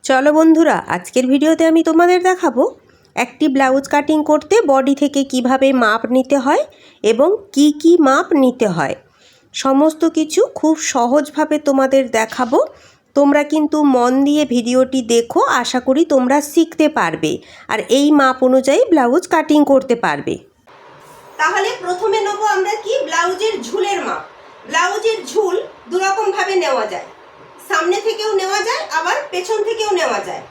চলো বন্ধুরা, আজকের ভিডিওতে আমি তোমাদের দেখাবো একটি ব্লাউজ কাটিং করতে বডি থেকে কিভাবে মাপ নিতে হয় এবং কি কি মাপ নিতে হয়। সমস্ত কিছু খুব সহজভাবে তোমাদের দেখাবো। তোমরা কিন্তু মন দিয়ে ভিডিওটি দেখো, আশা করি তোমরা শিখতে পারবে আর এই মাপ অনুযায়ী ব্লাউজ কাটিং করতে পারবে। তাহলে প্রথমে নেব আমরা কি ব্লাউজের ঝুলের মাপ। ব্লাউজের ঝুল দুরকমভাবে নেওয়া যায়, সামনে থেকেও নেওয়া যায় আবার পেছন থেকেও নেওয়া যায়।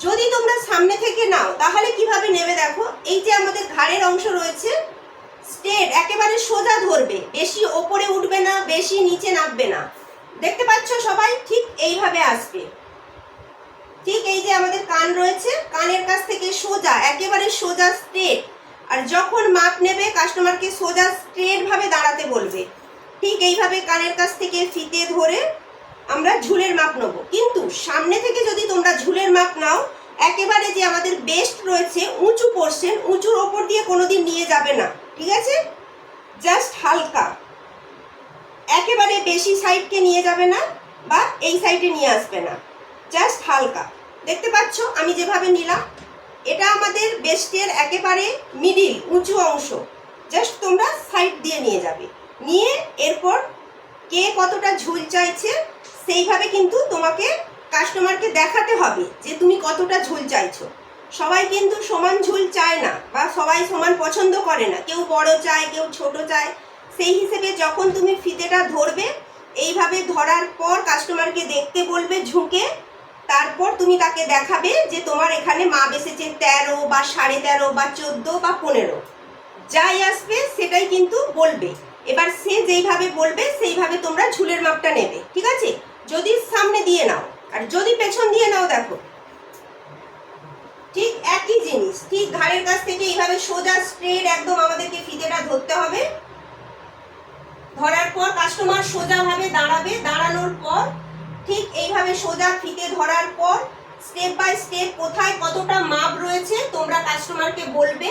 যদি তোমরা সামনে থেকে নাও তাহলে কিভাবে নেবে দেখো, এই যে আমাদের ঘাড়ের অংশ রয়েছে স্ট্রেট একেবারে সোজা ধরবে, বেশি ওপরে উঠবে না, বেশি নিচে নামবে না। দেখতে পাচ্ছ সবাই? ঠিক এইভাবে আসবে। ঠিক এই যে আমাদের কান রয়েছে, কানের কাছ থেকে সোজা একেবারে সোজা স্ট্রেট। আর যখন মাপ নেবে কাস্টমারকে সোজা স্ট্রেট ভাবে দাঁড়াতে বলবে। ঠিক এইভাবে কানের কাছ থেকে ফিতে ধরে আমরা ঝুলের মাপ নেব। কিন্তু সামনে থেকে যদি তোমরা ঝুলের মাপ নাও, একেবারে যে আমাদের বেস্ট রয়েছে উঁচু পোর্শন, উঁচুর ওপর দিয়ে কোনোদিন নিয়ে যাবে না, ঠিক আছে? জাস্ট হালকা, একেবারে বেশি সাইডকে নিয়ে যাবে না বা এই সাইডে নিয়ে আসবে না, জাস্ট হালকা। দেখতে পাচ্ছ আমি যেভাবে নিলাম, এটা আমাদের বেস্টের একেবারে মিডিল উঁচু অংশ। জাস্ট তোমরা সাইড দিয়ে নিয়ে যাবে, নিয়ে এরপর কে কতটা ঝুল চাইছে সেইভাবে কিন্তু তোমাকে কাস্টমারকে দেখাতে হবে যে তুমি কতটা ঝুল চাইছো। সবাই কিন্তু সমান ঝুল চায় না বা সবাই সমান পছন্দ করে না, কেউ বড় চায় কেউ ছোট চায়। সেই হিসেবে যখন তুমি ফিতেটা ধরবে, এইভাবে ধরার পর কাস্টমারকে দেখতে বলবে ঝুঁকে, তারপর তুমি তাকে দেখাবে যে তোমার এখানে মাপ এসেছে 13 বা 13.5 বা 14 বা 15, যাই আসবে সেটাই কিন্তু বলবে। এবার সে যেইভাবে বলবে সেইভাবে তোমরা ঝুলের মাপটা নেবে, ঠিক আছে? যদি সামনে দিয়ে নাও আর যদি পেছন দিয়ে নাও, দেখো ঠিক একই জিনিস। ঠিক ঘাড়ের কাছ থেকে এইভাবে সোজা স্ট্রেট একদম আমাদেরকে ফিতেটা ধরতে হবে। ধরার পর কাস্টমার সোজাভাবে দাঁড়াবে, দাঁড়ানোর পর ঠিক এইভাবে সোজা ফিতে ধরার পর স্টেপ বাই স্টেপ কোথায় কতটা মাপ রয়েছে তোমরা কাস্টমারকে বলবে।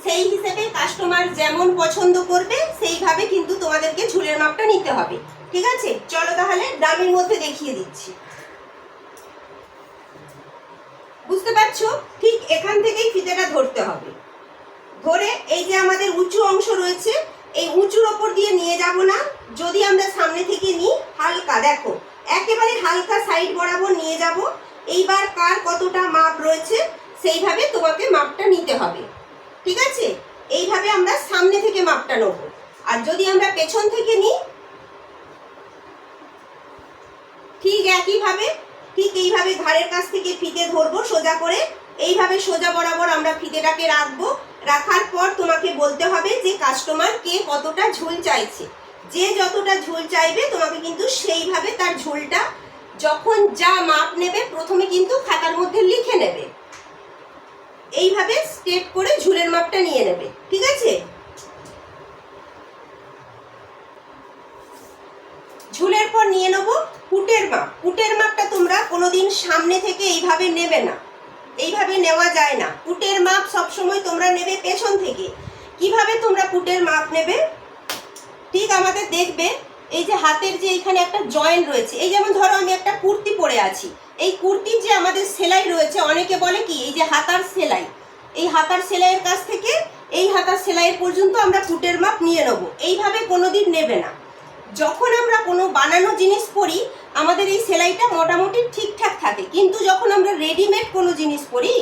সেই হিসেবে কাস্টমার যেমন পছন্দ করবে সেইভাবে কিন্তু তোমাদেরকে ঝুলের মাপটা নিতে হবে, ঠিক আছে? চলো তাহলে ডামির মধ্যে দেখিয়ে দিচ্ছি। বুঝতে পারছো? ঠিক এখান থেকেই ফিতেটা ধরতে হবে। ধরে এই যে আমাদের উঁচু অংশ রয়েছে, এই উঁচুর ওপর দিয়ে নিয়ে যাব না। যদি আমরা সামনে থেকে নিই, হালকা দেখো একেবারে হালকা সাইড বরাবর নিয়ে যাব। এইবার কার কতটা মাপ রয়েছে সেইভাবে তোমাকে মাপটা নিতে হবে, ঠিক আছে? এইভাবে আমরা সামনে থেকে মাপটা নেব। আর যদি আমরা পেছন থেকে নিই, ঠিক একইভাবে ঠিক এইভাবে ঘাড়ের কাছ থেকে ফিতে ধরবো সোজা করে, এইভাবে সোজা বরাবর আমরা ফিতেটাকে রাখবো। রাখার পর তোমাকে বলতে হবে যে কাস্টমার কে কতটা ঝুল চাইছে। যে যতটা ঝুল চাইবে তোমাকে কিন্তু সেইভাবে তার ঝুলটা যখন যা মাপ নেবে প্রথমে কিন্তু খাতার মধ্যে লিখে নেবে। এইভাবে স্টেপ করে ঝুলের মাপটা নিয়ে নেবে, ঠিক আছে? ঝুলের পর নিয়ে নেব পুটের মাপ। পুটের মাপটা তোমরা কোনোদিন সামনে থেকে এইভাবে নেবে না, এইভাবে নেওয়া যায় না। পুটের মাপ সবসময় তোমরা নেবে পেছন থেকে। কিভাবে তোমরা পুটের মাপ নেবে? ঠিক আমাদের দেখবে এই যে হাতের যে এখানে একটা জয়েন্ট রয়েছে, এই যেমন ধরো আমি একটা কুর্তি পরে আছি, এই কুর্তির যে আমাদের সেলাই রয়েছে, অনেকে বলে কি এই যে হাতার সেলাই, এই হাতার সেলাইয়ের কাছ থেকে এই হাতার সেলাইয়ের পর্যন্ত আমরা পুটের মাপ নিয়ে নেব। এইভাবে কোনোদিন নেবে না। যখন আমরা কোনো বানানো জিনিস পরি আমাদের এই সেলাইটা মোটামুটি ঠিকঠাক থাকে, কিন্তু যখন আমরা রেডিমেড কোনো জিনিস পরি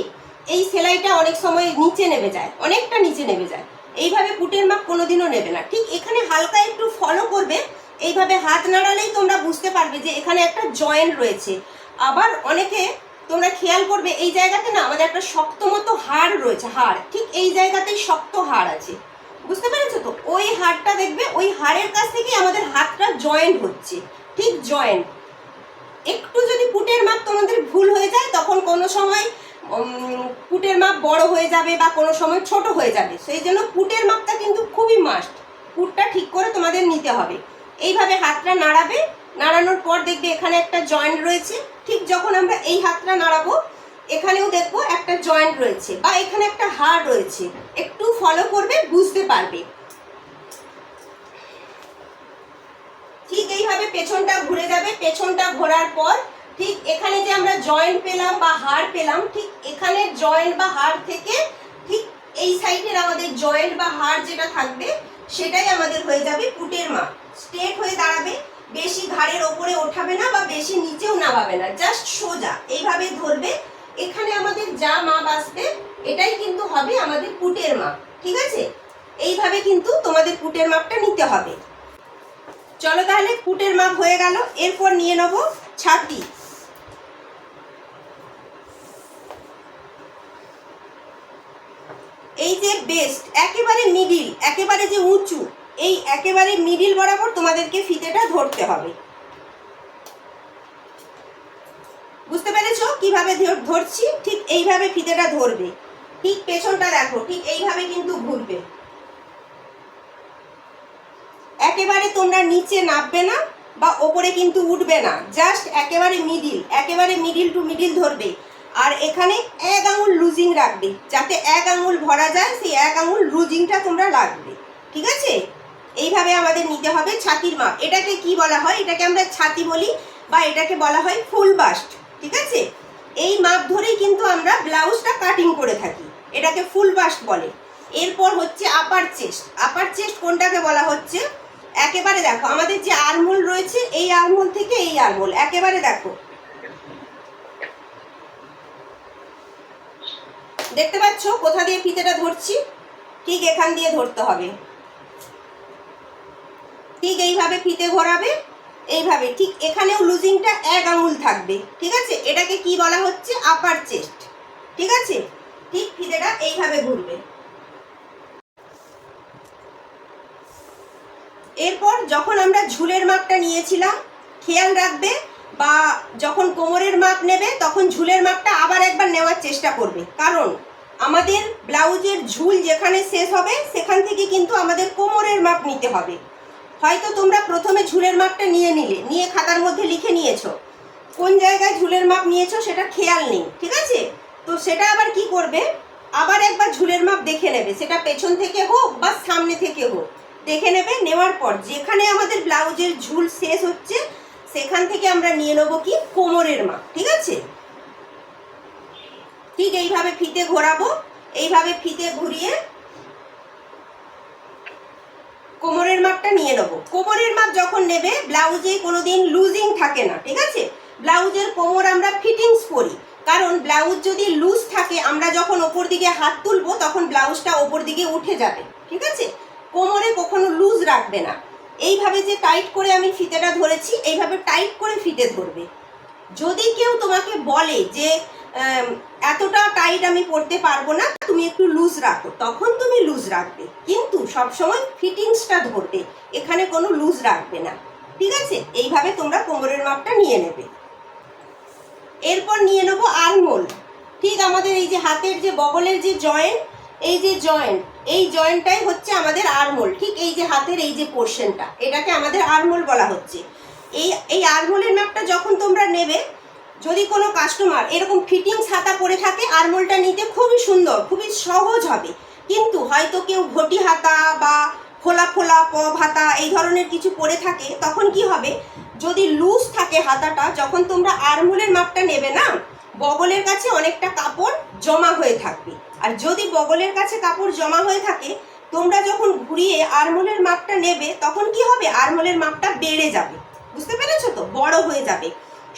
এই সেলাইটা অনেক সময় নিচে নেমে যায়, অনেকটা নিচে নেমে যায়। এইভাবে পুটের মাপ কোনোদিনও নেবে না। ঠিক এখানে হালকা একটু ফলো করবে, এইভাবে হাত নাড়ালেই তোমরা বুঝতে পারবে যে এখানে একটা জয়েন্ট রয়েছে। আবার অনেকে তোমরা খেয়াল করবে এই জায়গাতে না আমাদের একটা শক্ত মতো হাড় রয়েছে, হাড় ঠিক এই জায়গাতেই শক্ত হাড় আছে, বুঝতে পেরেছো তো? ওই হাড়টা দেখবে, ওই হাড়ের কাছ থেকে আমাদের হাতটা জয়েন্ট হচ্ছে, ঠিক জয়েন্ট। একটু যদি পুটের মাপ তোমাদের ভুল হয়ে যায় তখন কোনো সময় পুটের মাপ বড় হয়ে যাবে বা কোনো সময় ছোট হয়ে যাবে। সেই জন্য পুটের মাপটা কিন্তু খুবই মাস্ট, পুটটা ঠিক করে তোমাদের নিতে হবে। এইভাবে হাতটা নাড়াবে, নাড়ানোর পর দেখবে এখানে একটা জয়েন্ট রয়েছে। ঠিক যখন আমরা এই হাতটা নাড়াবো এখানেও দেখবো একটা জয়েন্ট রয়েছে বা এখানে একটা হাড় রয়েছে। একটু ফলো করবে, বুঝতে পারবে। ঠিক এইভাবে পেছনটা ঘুরে যাবে। পেছনটা ঘোরার পর ঠিক এখানে যে আমরা জয়েন্ট পেলাম বা হাড় পেলাম, ঠিক এখানে জয়েন্ট বা হাড় থেকে ঠিক এই সাইডের আমাদের জয়েন্ট বা হাড় যেটা থাকবে সেটাই আমাদের হয়ে যাবে পুটের মাপ। স্ট্রেট হয়ে দাঁড়াবে, বেশি ঘাড়ের ওপরে ওঠাবে না বা বেশি নিচেও নামাবে না, জাস্ট সোজা এইভাবে ধরবে। এখানে আমাদের যা মাপ আসবে এটাই কিন্তু হবে আমাদের পুটের মাপ। ঠিক আছে, এইভাবে কিন্তু তোমাদের পুটের মাপটা নিতে হবে। চলো তাহলে পুটের মাপ হয়ে গেল। এরপর নিয়ে নেব ছাতি। এই যে বেস্ট একেবারে মিডিল, একেবারে যে উঁচু, এই একেবারে মিডিল বরাবর তোমাদেরকে ফিতেটা ধরতে হবে। বুঝতে পেরেছো কিভাবে ধরছি? ঠিক এইভাবে ফিতেটা ধরবে। ঠিক পেছনটা দেখো, ঠিক এইভাবে কিন্তু ঘুরবে। একেবারে তোমরা নিচে নামবে না বা ওপরে কিন্তু উঠবে না, জাস্ট একেবারে মিডিল, একেবারে মিডিল টু মিডিল ধরবে। আর এখানে এক আঙুল লুজিং রাখবে, যাতে এক আঙুল ভরা যায়, সেই এক আঙুল লুজিংটা তোমরা রাখবে। ঠিক আছে, এইভাবে আমাদের নিতে হবে ছাতির মাপ। এটাকে কি বলা হয়? এটাকে আমরা ছাতি বলি বা এটাকে বলা হয় ফুল বাস্ট। ঠিক আছে, এই মাপ ধরেই কিন্তু আমরা ব্লাউজটা কাটিং করে থাকি, এটাকে ফুল বাস্ট বলে। এরপর হচ্ছে আপার চেস্ট। আপার চেস্ট কোনটাকে বলা হচ্ছে? একেবারে দেখো আমাদের যে আরমোল রয়েছে, এই আরমোল থেকে এই আরমোল একেবারে দেখো, দেখতে পাচ্ছ কোথা দিয়ে ফিতেটা ধরছি? ঠিক এখান দিয়ে ধরতে হবে। ঠিক এইভাবে ফিতে ঘোরাবে, এইভাবে। ঠিক এখানেও লুজিংটা এক আঙুল থাকবে। ঠিক আছে, এটাকে কি বলা হচ্ছে? আপার চেস্ট। ঠিক আছে, ঠিক ফিতেটা এইভাবে ঘুরবে। এরপর যখন আমরা ঝুলের মাপটা নিয়েছিলাম, খেয়াল রাখবে, বা যখন কোমরের মাপ নেবে তখন ঝুলের মাপটা আবার একবার নেওয়ার চেষ্টা করবে, কারণ আমাদের ব্লাউজের ঝুল যেখানে শেষ হবে সেখান থেকে কিন্তু আমাদের কোমরের মাপ নিতে হবে। হয়তো তোমরা প্রথমে ঝুলের মাপটা নিয়ে খাতার মধ্যে লিখে নিয়েছো, কোন জায়গায় ঝুলের মাপ নিয়েছো সেটা খেয়াল নেই। ঠিক আছে, তো সেটা আবার কি করবে, আবার একবার ঝুলের মাপ দেখে নেবে, সেটা পেছন থেকে হোক বা সামনে থেকে হোক দেখে নেবে। নেওয়ার পর যেখানে আমাদের ব্লাউজের ঝুল শেষ হচ্ছে সেখান থেকে আমরা নিয়ে নেবো কি কোমরের মাপ। ঠিক আছে, ঠিক এইভাবে ফিতে ঘোরাবো, এইভাবে ফিতে ঘুরিয়ে কোমরের মাপটা নিয়ে নেবো। কোমরের মাপ যখন নেবে ব্লাউজে কোনোদিন লুজিং থাকে না। ঠিক আছে, ব্লাউজের কোমর আমরা ফিটিংস করি, কারণ ব্লাউজ যদি লুজ থাকে আমরা যখন ওপর দিকে হাত তুলবো তখন ব্লাউজটা ওপর দিকে উঠে যাবে। ঠিক আছে, কোমরে কখনো লুজ রাখবে না। এইভাবে যে টাইট করে আমি ফিতেটা ধরেছি, এইভাবে টাইট করে ফিতে ধরবে। যদি কেউ তোমাকে বলে যে এতটা টাইট আমি পরতে পারবো না, তুমি একটু লুজ রাখো, তখন তুমি লুজ রাখবে, কিন্তু সবসময় ফিটিংসটা ধরবে, এখানে কোনো লুজ রাখবে না। ঠিক আছে, এইভাবে তোমরা কোমরের মাপটা নিয়ে নেবে। এরপর নিয়ে নেবো আরমোল। ঠিক আমাদের এই যে হাতের যে বগলের যে জয়েন্ট, এই যে জয়েন্ট, এই জয়েন্টটাই হচ্ছে আমাদের আরমোল। ঠিক এই যে হাতের এই যে পোর্শনটা, এটাকে আমাদের আরমোল বলা হচ্ছে। এই আরমোলের মাপটা যখন তোমরা নেবে, যদি কোনো কাস্টমার এরকম ফিটিংস হাতা পরে থাকে, আরমোলটা নিতে খুবই সুন্দর, খুবই সহজ হবে। কিন্তু হয়তো কেউ ঘটি হাতা বা খোলা খোলা পব হাতা এই ধরনের কিছু পরে থাকে, তখন কি হবে, যদি লুজ থাকে হাতাটা, যখন তোমরা আরমোলের মাপটা নেবে না, বগলের কাছে অনেকটা কাপড় জমা হয়ে থাকবে। আর যদি বগলের কাছে কাপড় জমা হয়ে থাকে, তোমরা যখন ঘুরিয়ে আরমোলের মাপটা নেবে তখন কি হবে, আরমোলের মাপটা বেড়ে যাবে। বুঝতে পেরেছো তো, বড় হয়ে যাবে।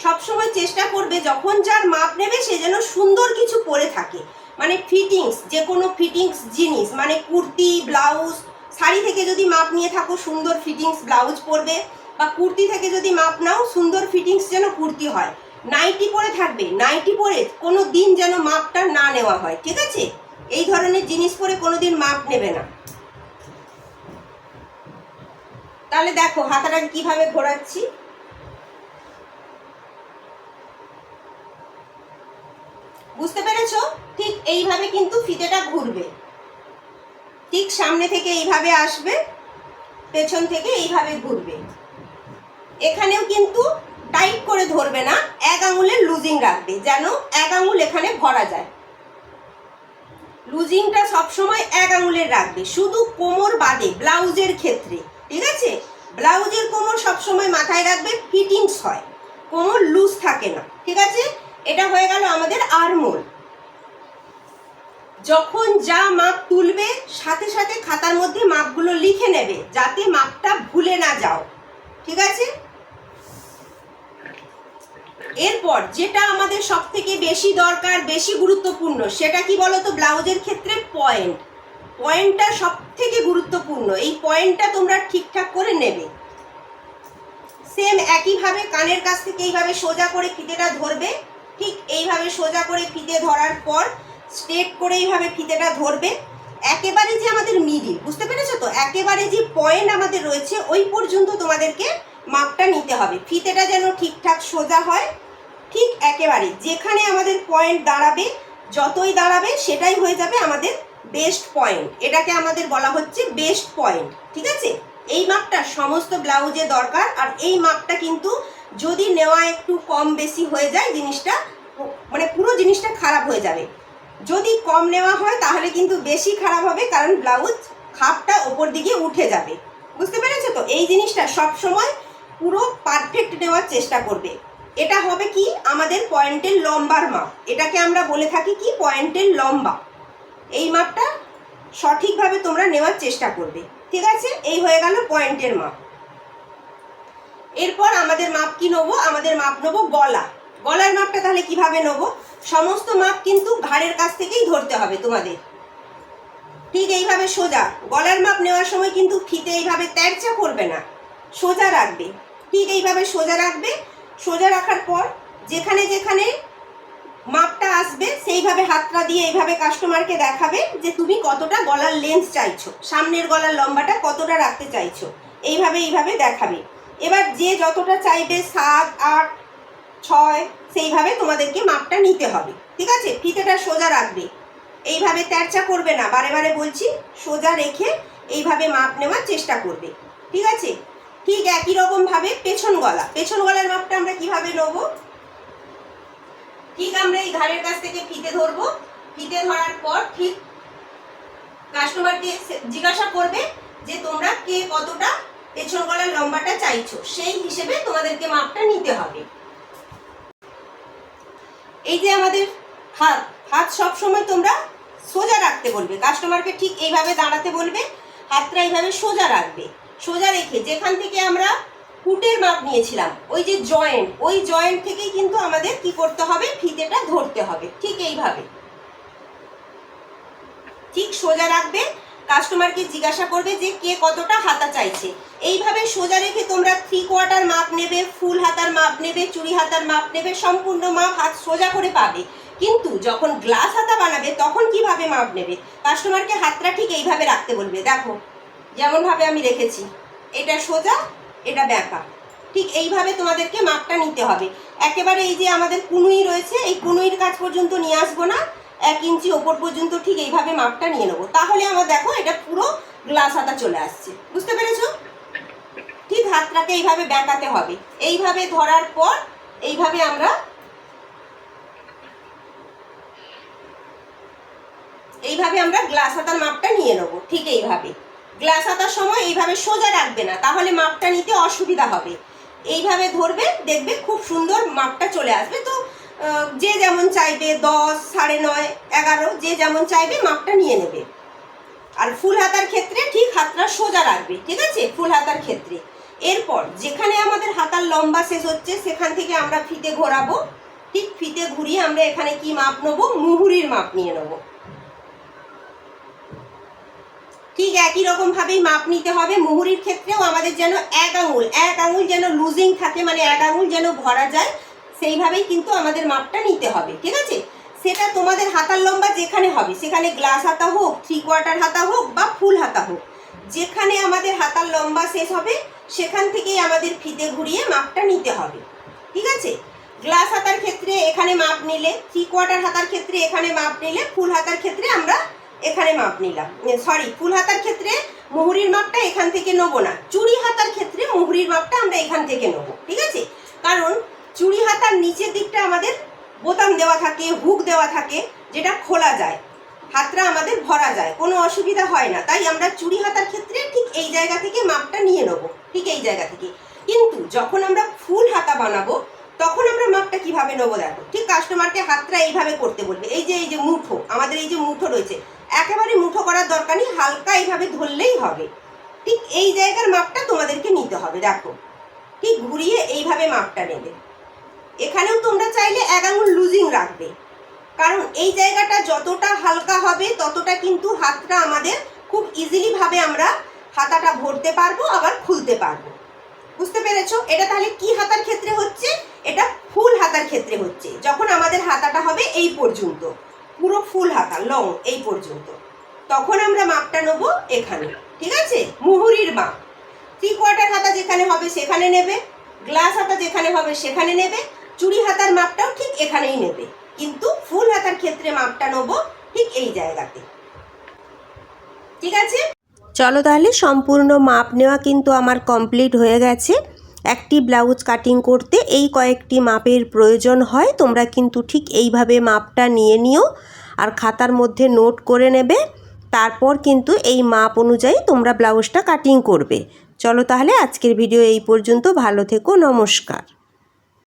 সবসময় চেষ্টা করবে যখন যার মাপ নেবে সে যেন সুন্দর কিছু পরে থাকে, মানে ফিটিংস, যে কোনো ফিটিংস জিনিস, মানে কুর্তি, ব্লাউজ, শাড়ি থেকে যদি মাপ নিয়ে থাকো সুন্দর ফিটিংস ব্লাউজ পরবে, বা কুর্তি থেকে যদি মাপ নাও সুন্দর ফিটিংস যেন কুর্তি হয়। নাইটি পরে থাকবে, নাইটি পরে কোনো দিন যেন মাপটা না নেওয়া হয়। ঠিক আছে, এই ধরনের জিনিস পরে কোনো দিন মাপ নেবে না। তাহলে দেখো হাতাটাকে কিভাবে ঘোরাচ্ছি। বুঝতে পেরেছো? ঠিক এইভাবে কিন্তু ফিতেটা ঘুরবে। ঠিক সামনে থেকে এইভাবে আসবে, পেছন থেকে এইভাবে ঘুরবে। এখানেও কিন্তু টাইট করে ধরবে না, এক আঙুলের লুজিং রাখবে, যেন এক আঙুল এখানে ভরা যায়। লুজিংটা সবসময় এক আঙুলের রাখবে, শুধু কোমর বাদে ব্লাউজের ক্ষেত্রে। ঠিক আছে, ব্লাউজের কোমর সবসময় মাথায় রাখবে ফিটিংস হয়, কোমর লুজ থাকে না, ঠিক আছে। এটা হয়ে গেল আমাদের আরমোল। যখন যা মাপ তুলবে সাথে সাথে খাতার মধ্যে মাপগুলো লিখে নেবে, যাতে মাপটা ভুলে না যাও, ঠিক আছে। এরপর যেটা আমাদের সব থেকে বেশি দরকার, বেশি গুরুত্বপূর্ণ, সেটা কি বলতো ব্লাউজের ক্ষেত্রে? পয়েন্ট। পয়েন্টটা সব থেকে গুরুত্বপূর্ণ। এই পয়েন্টটা তোমরা ঠিকঠাক করে নেবে। সেম একইভাবে কানের কাছ থেকে এইভাবে সোজা করে ফিতেটা ধরবে, ঠিক এইভাবে সোজা করে ফিতে ধরার পর স্ট্রেট করে এইভাবে ফিতেটা ধরবে। একেবারে যে আমাদের মিডিল, বুঝতে পেরেছো তো, একেবারে যে পয়েন্ট আমাদের রয়েছে ওই পর্যন্ত তোমাদেরকে মাপটা নিতে হবে। ফিতেটা যেন ঠিকঠাক সোজা হয়, ঠিক একেবারে যেখানে আমাদের পয়েন্ট দাঁড়াবে, যতই দাঁড়াবে সেটাই হয়ে যাবে আমাদের বেস্ট পয়েন্ট। এটাকে আমাদের বলা হচ্ছে বেস্ট পয়েন্ট, ঠিক আছে। এই মাপটা সমস্ত ব্লাউজে দরকার। আর এই মাপটা কিন্তু যদি নেওয়া একটু কম বেশি হয়ে যায়, জিনিসটা মানে পুরো জিনিসটা খারাপ হয়ে যাবে। যদি কম নেওয়া হয় তাহলে কিন্তু বেশি খারাপ হবে, কারণ ব্লাউজ খাপটা ওপর দিকে উঠে যাবে, বুঝতে পেরেছো তো। এই জিনিসটা সব সময় পুরো পারফেক্ট নেওয়ার চেষ্টা করবে। এটা হবে কি আমাদের পয়েন্টের লম্বার মাপ, এটাকে আমরা বলে থাকি কি পয়েন্টের লম্বা। এই মাপটা সঠিকভাবে তোমরা নেওয়ার চেষ্টা করবে, ঠিক আছে। এই হয়ে গেল পয়েন্টের মাপ। এরপর আমাদের মাপ কি নেবো? আমাদের মাপ নেবো গলা। গলার মাপটা তাহলে কিভাবে নেবো? সমস্ত মাপ কিন্তু ঘাড়ের কাছ থেকেই ধরতে হবে তোমাদের, ঠিক এইভাবে সোজা। গলার মাপ নেওয়ার সময় কিন্তু ফিতে এইভাবে তেরচা করবে না, সোজা রাখবে, ঠিক এইভাবে সোজা রাখবে। সোজা রাখার পর যেখানে যেখানে মাপটা আসবে সেইভাবে হাতটা দিয়ে এইভাবে কাস্টমারকে দেখাবে যে তুমি কতটা গলার লেন্থ চাইছো, সামনের গলার লম্বাটা কতটা রাখতে চাইছো, এইভাবে দেখাবে। এবার যে যতটা চাইবে 7, 8, 6 সেইভাবে তোমাদেরকে মাপটা নিতে হবে, ঠিক আছে। ফিতেটা সোজা রাখবে, এইভাবে তেরচা করবে না, বারে বারে বলছি, সোজা রেখে এইভাবে মাপ নেওয়ার চেষ্টা করবে, ঠিক আছে। ঠিক একই রকমভাবে পেছন গলা, পেছন গলার মাপটা আমরা কিভাবে নেবো? ঠিক আমরা এই ঘাড়ের কাছ থেকে ফিতে ধরবো। ফিতে ধরার পর ঠিক কাস্টমারকে জিজ্ঞাসা করবে যে তোমরা কে কতটা পেছন গলার লম্বাটা চাইছো, সেই হিসেবে তোমাদেরকে মাপটা নিতে হবে। এই যে আমাদের হাত, হাত সব সময় তোমরা সোজা রাখতে বলবে কাস্টমারকে, ঠিক এইভাবে দাঁড়াতে বলবে, হাতটা এইভাবে সোজা রাখবে। সোজা রেখে যেখান থেকে আমরা ফুটের মাপ নিয়েছিলাম, ওই যে জয়েন্ট, ওই জয়েন্ট থেকেই কিন্তু আমাদের কি করতে হবে? ফিতেটা ধরতে হবে, ঠিক এইভাবে, ঠিক সোজা রাখবে। কাস্টমারকে জিজ্ঞাসা করবে যে কে কতটা হাতা চাইছে। এইভাবে সোজা রেখে তোমরা 3/4 মাপ নেবে, ফুল হাতার মাপ নেবে, চুড়ি হাতার মাপ নেবে, সম্পূর্ণ মাপ হাত সোজা করে পাবে। কিন্তু যখন গ্লাস হাতা বানাবে তখন কিভাবে মাপ নেবে? কাস্টমারকে হাতটা ঠিক এইভাবে রাখতে বলবে, দেখো যেমনভাবে আমি রেখেছি, এটা সোজা, এটা ব্যাঁকা, ঠিক এইভাবে তোমাদেরকে মাপটা নিতে হবে। একেবারে এই যে আমাদের কুনুই রয়েছে, এই কুনুইয়ের কাছ পর্যন্ত নিয়ে আসবো না, 1 ইঞ্চি ওপর পর্যন্ত ঠিক এইভাবে মাপটা নিয়ে নেবো। তাহলে আমার দেখো এটা পুরো গ্লাস হাতা চলে আসছে, বুঝতে পেরেছো? ঠিক হাতটাকে এইভাবে ব্যাঁকাতে হবে। এইভাবে ধরার পর এইভাবে আমরা গ্লাস হাতার মাপটা নিয়ে নেবো। ঠিক এইভাবে গ্লাস হাতার সময় এইভাবে সোজা রাখবে না, তাহলে মাপটা নিতে অসুবিধা হবে। এইভাবে ধরবে, দেখবে খুব সুন্দর মাপটা চলে আসবে। তো যে যেমন চাইবে 10, 9.5, 11, যে যেমন চাইবে মাপটা নিয়ে নেবে। আর ফুল হাতার ক্ষেত্রে ঠিক হাতটা সোজা রাখবে, ঠিক আছে, ফুল হাতার ক্ষেত্রে। এরপর যেখানে আমাদের হাতার লম্বা শেষ হচ্ছে সেখান থেকে আমরা ফিতে ঘোরাবো। ঠিক ফিতে ঘুরিয়ে আমরা এখানে কি মাপ নেবো? মুহুরির মাপ নিয়ে নেবো। ঠিক একই রকম ভাবেই মাপ নিতে হবে। মুহুরির ক্ষেত্রেও আমাদের যেন এক আঙুল যেন লুজিং থাকে, মানে 1 আঙুল যেন ভরা যায়, সেইভাবেই কিন্তু আমাদের মাপটা নিতে হবে, ঠিক আছে। সেটা তোমাদের হাতার লম্বা যেখানে হবে, সেখানে গ্লাস হাতা হোক, 3/4 হাতা হোক বা ফুল হাতা হোক, যেখানে আমাদের হাতার লম্বা শেষ হবে সেখান থেকেই আমাদের ফিতে ঘুরিয়ে মাপটা নিতে হবে, ঠিক আছে। গ্লাস হাতার ক্ষেত্রে এখানে মাপ নিলে, 3/4 হাতার ক্ষেত্রে এখানে মাপ নিলে, ফুল হাতার ক্ষেত্রে আমরা এখানে মাপ নিলাম। সরি, ফুল হাতার ক্ষেত্রে মুহুরির মাপটা এখান থেকে নেবো না, চুড়ি হাতার ক্ষেত্রে মুহুরির মাপটা আমরা এখান থেকে নেবো, ঠিক আছে। কারণ চুড়ি হাতার নিচের দিকটা আমাদের বোতাম দেওয়া থাকে, হুক দেওয়া থাকে, যেটা খোলা যায়, হাতটা আমাদের ভরা যায়, কোনো অসুবিধা হয় না। তাই আমরা চুড়ি হাতার ক্ষেত্রে ঠিক এই জায়গা থেকে মাপটা নিয়ে নেবো, ঠিক এই জায়গা থেকে। কিন্তু যখন আমরা ফুল হাতা বানাবো তখন আমরা মাপটা কিভাবে নেবো দেখো, ঠিক কাস্টমারকে হাতটা এইভাবে করতে বলবে, এই যে মুঠো, আমাদের এই যে মুঠো রয়েছে, একেবারে মুঠো করার দরকার নেই, হালকা এইভাবে ধরলেই হবে। ঠিক এই জায়গার মাপটা তোমাদেরকে নিতে হবে। দেখো ঠিক ঘুরিয়ে এইভাবে মাপটা নেবে। এখানেও তোমরা চাইলে 1 আঙুল লুজিং রাখবে, কারণ এই জায়গাটা যতটা হালকা হবে ততটা কিন্তু হাতটা আমাদের খুব ইজিলি ভাবে আমরা হাতাটা ভরতে পারবো, আবার খুলতে পারবো। বুঝতে পেরেছো? এটা তাহলে কি হাতার ক্ষেত্রে হচ্ছে? এটা ফুল হাতার ক্ষেত্রে হচ্ছে, যখন আমাদের হাতাটা হবে এই পর্যন্ত, পুরো ফুল হাতা লং এই পর্যন্ত, তখন আমরা মাপটা নেব এখানে। ঠিক আছে? মুহুরির মাপ 3/4 হাতা যেখানে হবে সেখানে নেবে, গ্লাস হাতা যেখানে হবে সেখানে নেবে, চুড়ি হাতার মাপটাও ঠিক এখানেই নেবে, কিন্তু ফুল হাতার ক্ষেত্রে মাপটা নেব ঠিক এই জায়গাতে। ঠিক আছে? চলো তাহলে সম্পূর্ণ মাপ নেওয়া কিন্তু আমার কমপ্লিট হয়ে গেছে। একটি ব্লাউজ কাটিং করতে এই কয়েকটি মাপের প্রয়োজন হয়, তোমরা কিন্তু ঠিক এইভাবে মাপটা নিয়ে নিও আর খাতার মধ্যে নোট করে নেবে, তারপর কিন্তু এই মাপ অনুযায়ী তোমরা ব্লাউজটা কাটিং করবে। চলো তাহলে আজকের ভিডিও এই পর্যন্ত, ভালো থেকো, নমস্কার।